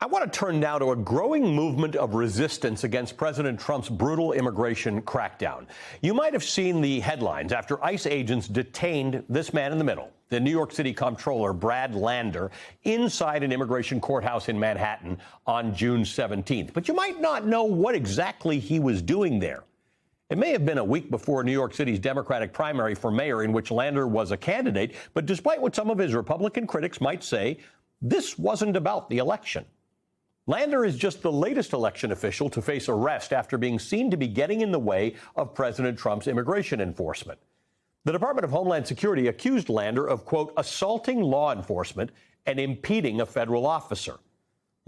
I want to turn now to a growing movement of resistance against President Trump's brutal immigration crackdown. You might have seen the headlines after ICE agents detained this man in the middle, the New York City Comptroller Brad Lander, inside an immigration courthouse in Manhattan on June 17th. But you might not know what exactly he was doing there. It may have been a week before New York City's Democratic primary for mayor, in which Lander was a candidate. But despite what some of his Republican critics might say, this wasn't about the election. Lander is just the latest election official to face arrest after being seen to be getting in the way of President Trump's immigration enforcement. The Department of Homeland Security accused Lander of, quote, assaulting law enforcement and impeding a federal officer.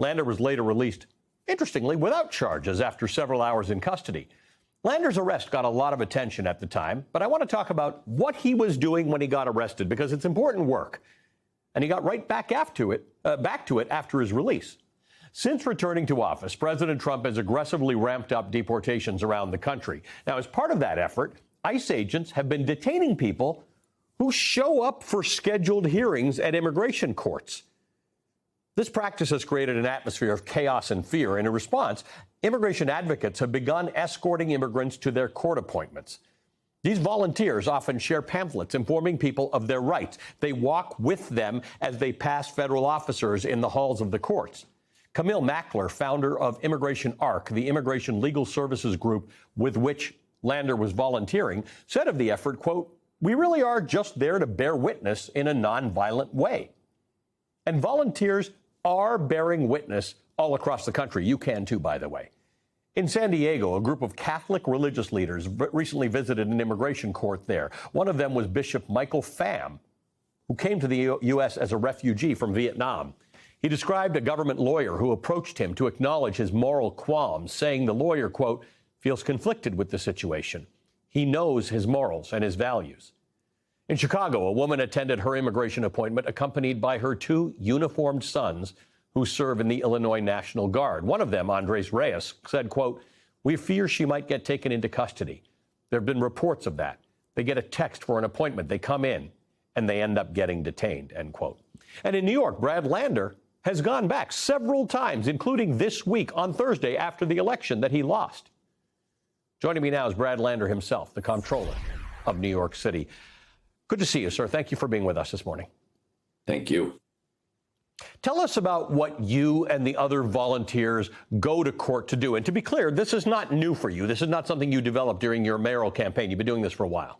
Lander was later released, interestingly, without charges after several hours in custody. Lander's arrest got a lot of attention at the time, but I want to talk about what he was doing when he got arrested, because it's important work. And he got right back to it after his release. Since returning to office, President Trump has aggressively ramped up deportations around the country. Now, as part of that effort, ICE agents have been detaining people who show up for scheduled hearings at immigration courts. This practice has created an atmosphere of chaos and fear. And in response, immigration advocates have begun escorting immigrants to their court appointments. These volunteers often share pamphlets informing people of their rights. They walk with them as they pass federal officers in the halls of the courts. Camille Mackler, founder of Immigration ARC, the immigration legal services group with which Lander was volunteering, said of the effort, quote, we really are just there to bear witness in a nonviolent way. And volunteers are bearing witness all across the country. You can too, by the way. In San Diego, a group of Catholic religious leaders recently visited an immigration court there. One of them was Bishop Michael Pham, who came to the U.S. as a refugee from Vietnam. He described a government lawyer who approached him to acknowledge his moral qualms, saying the lawyer, quote, feels conflicted with the situation. He knows his morals and his values. In Chicago, a woman attended her immigration appointment accompanied by her two uniformed sons who serve in the Illinois National Guard. One of them, Andres Reyes, said, quote, we fear she might get taken into custody. There have been reports of that. They get a text for an appointment. They come in and they end up getting detained, end quote. And in New York, Brad Lander has gone back several times, including this week on Thursday after the election that he lost. Joining me now is Brad Lander himself, the comptroller of New York City. Good to see you, sir. Thank you for being with us this morning. Thank you. Tell us about what you and the other volunteers go to court to do. And to be clear, this is not new for you. This is not something you developed during your mayoral campaign. You've been doing this for a while.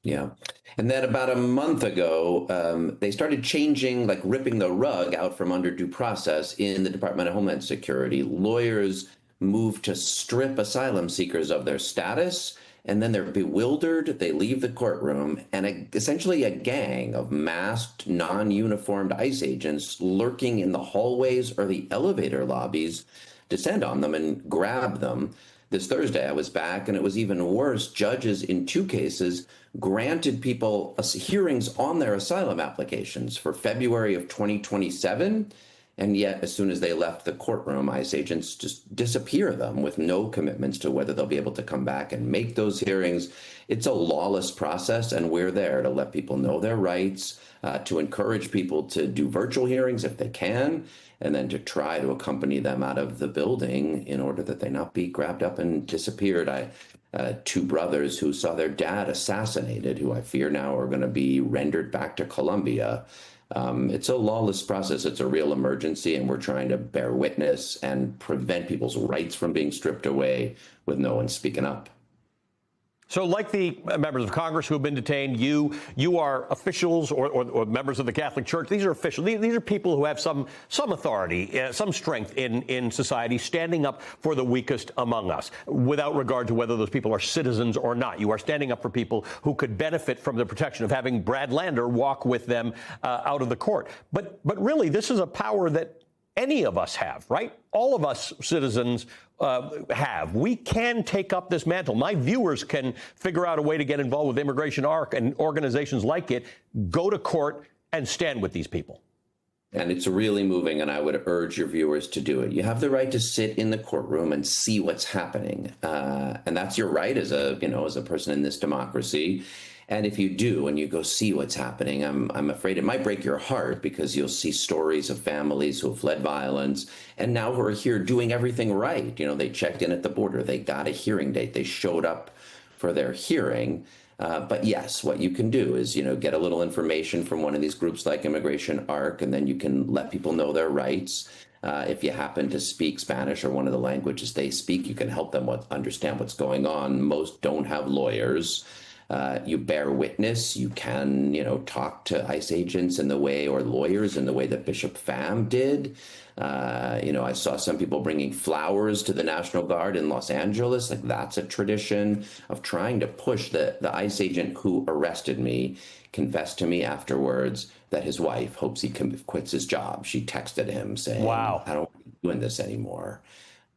Yeah. And then about a month ago, they started changing, like ripping the rug out from under due process in the Department of Homeland Security. Lawyers moved to strip asylum seekers of their status, and then they're bewildered. They leave the courtroom, and essentially a gang of masked, non-uniformed ICE agents lurking in the hallways or the elevator lobbies descend on them and grab them. This Thursday, I was back, and it was even worse. Judges in two cases granted people hearings on their asylum applications for February of 2027. And yet, as soon as they left the courtroom, ICE agents just disappear them with no commitments to whether they'll be able to come back and make those hearings. It's a lawless process, and we're there to let people know their rights, to encourage people to do virtual hearings if they can, and then to try to accompany them out of the building in order that they not be grabbed up and disappeared. Two brothers who saw their dad assassinated, who I fear now are going to be rendered back to Colombia. It's a lawless process. It's a real emergency, and we're trying to bear witness and prevent people's rights from being stripped away with no one speaking up. So like the members of Congress who have been detained, you are officials or members of the Catholic Church. These are officials. These are people who have some authority, some strength in society, standing up for the weakest among us, without regard to whether those people are citizens or not. You are standing up for people who could benefit from the protection of having Brad Lander walk with them out of the court. But really, this is a power that any of us have, right? All of us citizens have. We can take up this mantle. My viewers can figure out a way to get involved with Immigration ARC and organizations like it, go to court and stand with these people. And it's really moving, and I would urge your viewers to do it. You have the right to sit in the courtroom and see what's happening. And that's your right as a person in this democracy. And if you do, and you go see what's happening, I'm afraid it might break your heart, because you'll see stories of families who have fled violence and now who are here doing everything right. You know, they checked in at the border, they got a hearing date, they showed up for their hearing. But yes, what you can do is, get a little information from one of these groups like Immigration Arc, and then you can let people know their rights. If you happen to speak Spanish or one of the languages they speak, you can help them understand what's going on. Most don't have lawyers. You bear witness. You can, talk to ICE agents in the way, or lawyers in the way that Bishop Pham did. I saw some people bringing flowers to the National Guard in Los Angeles. Like, that's a tradition of trying to push the ICE agent who arrested me confessed to me afterwards that his wife hopes he quits his job. She texted him saying, wow, I don't want to be doing this anymore.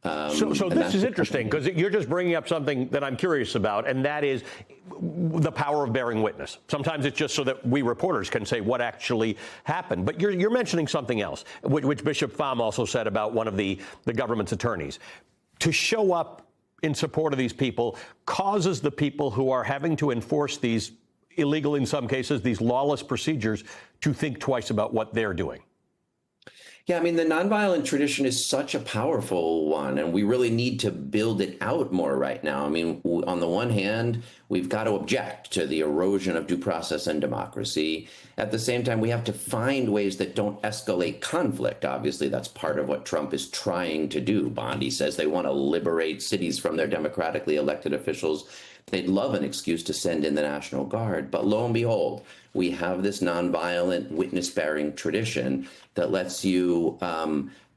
So this is interesting, because you're just bringing up something that I'm curious about, and that is the power of bearing witness. Sometimes it's just so that we reporters can say what actually happened. But you're mentioning something else, which Bishop Pham also said about one of the government's attorneys. To show up in support of these people causes the people who are having to enforce these illegal, in some cases, these lawless procedures, to think twice about what they're doing. Yeah, I mean, the nonviolent tradition is such a powerful one, and we really need to build it out more right now. I mean, on the one hand, we've got to object to the erosion of due process and democracy. At the same time, we have to find ways that don't escalate conflict. Obviously, that's part of what Trump is trying to do. Bondi says they want to liberate cities from their democratically elected officials. They'd love an excuse to send in the National Guard. But lo and behold, we have this nonviolent witness-bearing tradition that lets you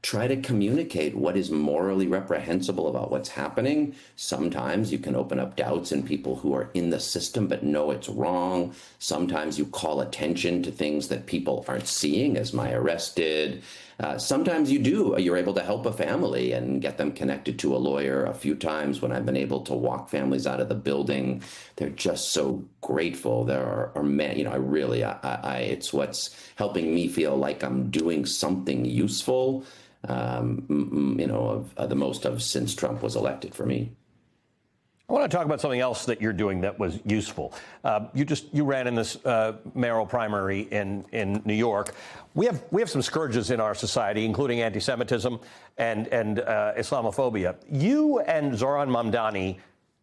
try to communicate what is morally reprehensible about what's happening. Sometimes you can open up doubts in people who are in the system but know it's wrong. Sometimes you call attention to things that people aren't seeing, as my arrest did. Sometimes you're able to help a family and get them connected to a lawyer. A few times when I've been able to walk families out of the building, they're just so grateful. There are many, it's what's helping me feel like I'm doing something useful, the most of since Trump was elected for me. I want to talk about something else that you're doing that was useful. You ran in this mayoral primary in New York. We have some scourges in our society, including anti-Semitism and Islamophobia. You and Zoran Mamdani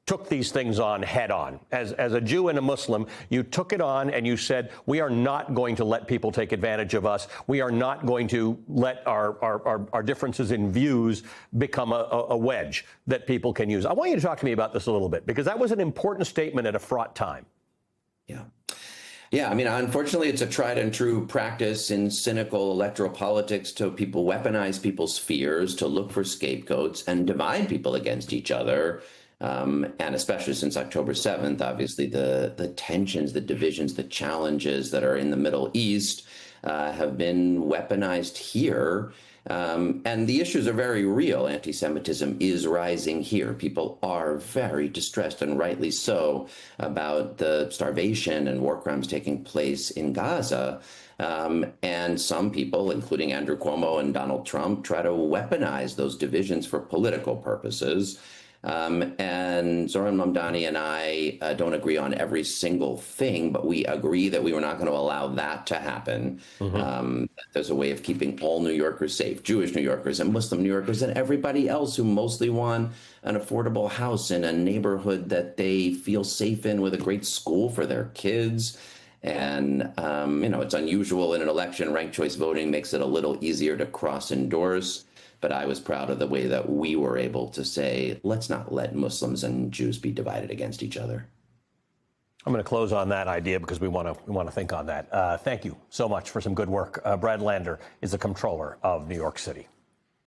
took these things on head on. As a Jew and a Muslim, you took it on and you said, we are not going to let people take advantage of us. We are not going to let our differences in views become a wedge that people can use. I want you to talk to me about this a little bit, because that was an important statement at a fraught time. Yeah, I mean, unfortunately, it's a tried and true practice in cynical electoral politics to people weaponize people's fears, to look for scapegoats and divide people against each other. And especially since October 7th, obviously, the tensions, the divisions, the challenges that are in the Middle East have been weaponized here. And the issues are very real. Anti-Semitism is rising here. People are very distressed, and rightly so, about the starvation and war crimes taking place in Gaza. And some people, including Andrew Cuomo and Donald Trump, try to weaponize those divisions for political purposes. And Zoran Mamdani and I don't agree on every single thing, but we agree that we were not going to allow that to happen. Mm-hmm. There's a way of keeping all New Yorkers safe, Jewish New Yorkers and Muslim New Yorkers and everybody else who mostly want an affordable house in a neighborhood that they feel safe in, with a great school for their kids. And, it's unusual in an election. Ranked choice voting makes it a little easier to cross-endorse. But I was proud of the way that we were able to say, let's not let Muslims and Jews be divided against each other. I'm going to close on that idea because we want to think on that. Thank you so much for some good work. Brad Lander is the comptroller of New York City.